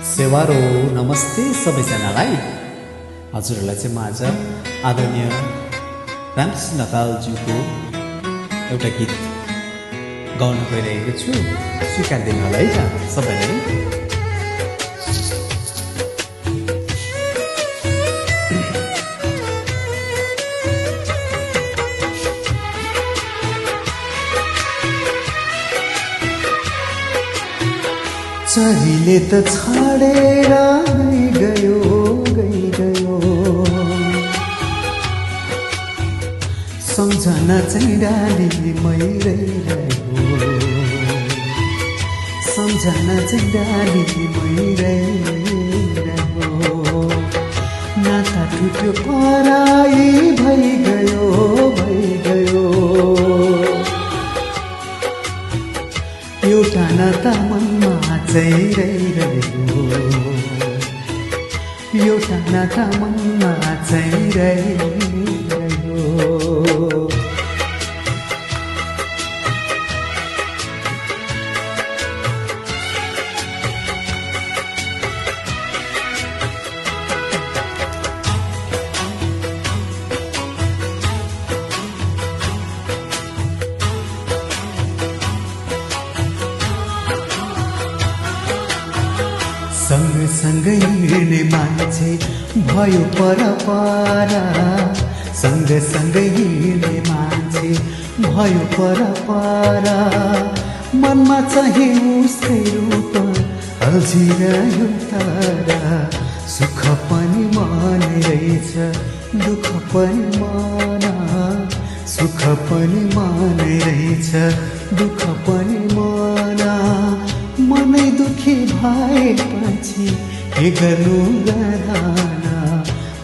सेवारो नमस्ते सबैजनालाई। हजुरहरूलाई चाहिँ म आज आदरणीय रामकृष्ण नटालज्यूको एउटा गीत गाउन गइरहेको छु। स्वीकार दिनु होला है त सबैले। चरीले त छाडेर गयो सम्झना चाहिँ डाली मैरहिरह्यो, सम्झना चाहिँ डाली मैरहिरह्यो। नाता टुट्यो पराई भइगयो एउटा नाता मनमा चाहिँ रहिरह्यो, एउटा नाता मनमा चाहिँ रहिरह्यो। सँगसँगै हिँड्ने मान्छे भयो परपारा, सँगसँगै हिँड्ने मान्छे भयो परपारा। मनमा चाहिँ उसकै रूप अल्झिरह्यो तारा। सुख पनि माने रहेछ, दुःख पनि माना। सुख पनि माने रहेछ, दुःख पनि माना। मनै दुखी भएपछि के गर्नु रहना,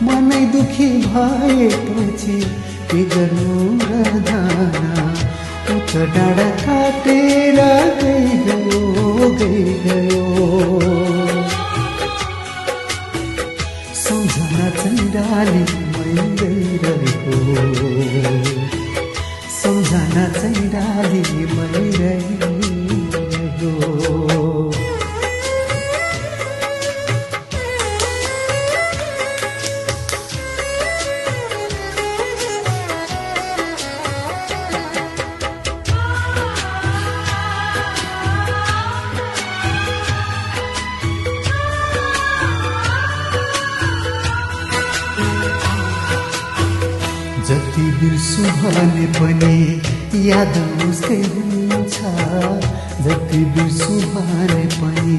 मनै दुखी भएपछि के गर्नु रहना। उठ डाँडा काटेर गयो सम्झना चाहिँ डाली मैरहिरह्यो, सम्झना चाहिँ डाली मैरहिरह्यो। जति बिर्सु भने पनि याद उसकै हुन्छ, जति बिर्सु भने पनि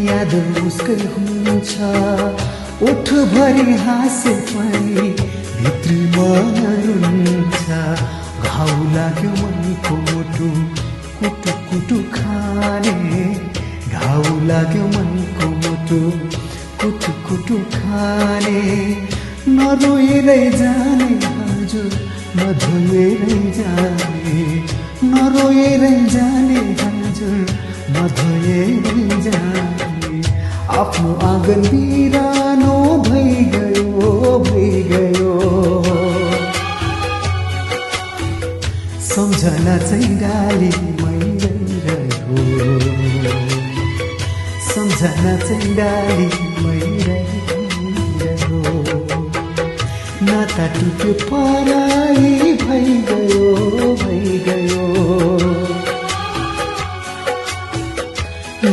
याद उसकै हुन्छ। ओठभरि हाँसे पनि भित्री मन रुन्छ। घाउ लाग्यो मनको मुटु कुटु कुटु खाने, घाउ लाग्यो मनको मुटु कुटु कुटु खाने। नरोएरै जाने हजुर, नधोएरै जाने, नरोएरै जाने हजुर, नधोएरै जाने। आफ्नो आँगन बिरानो भइगयो, सम्झना चाहिँ डाली मैरहिरह्यो, सम्झना चाहिँ डाली मैरहिरह्यो। नाता टुट्यो पराई भइगयो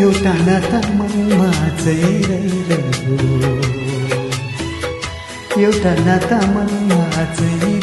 एउटा नाता मनमा चाहिँ रहिरह्यो, एउटा नाता मनमा चाहिँ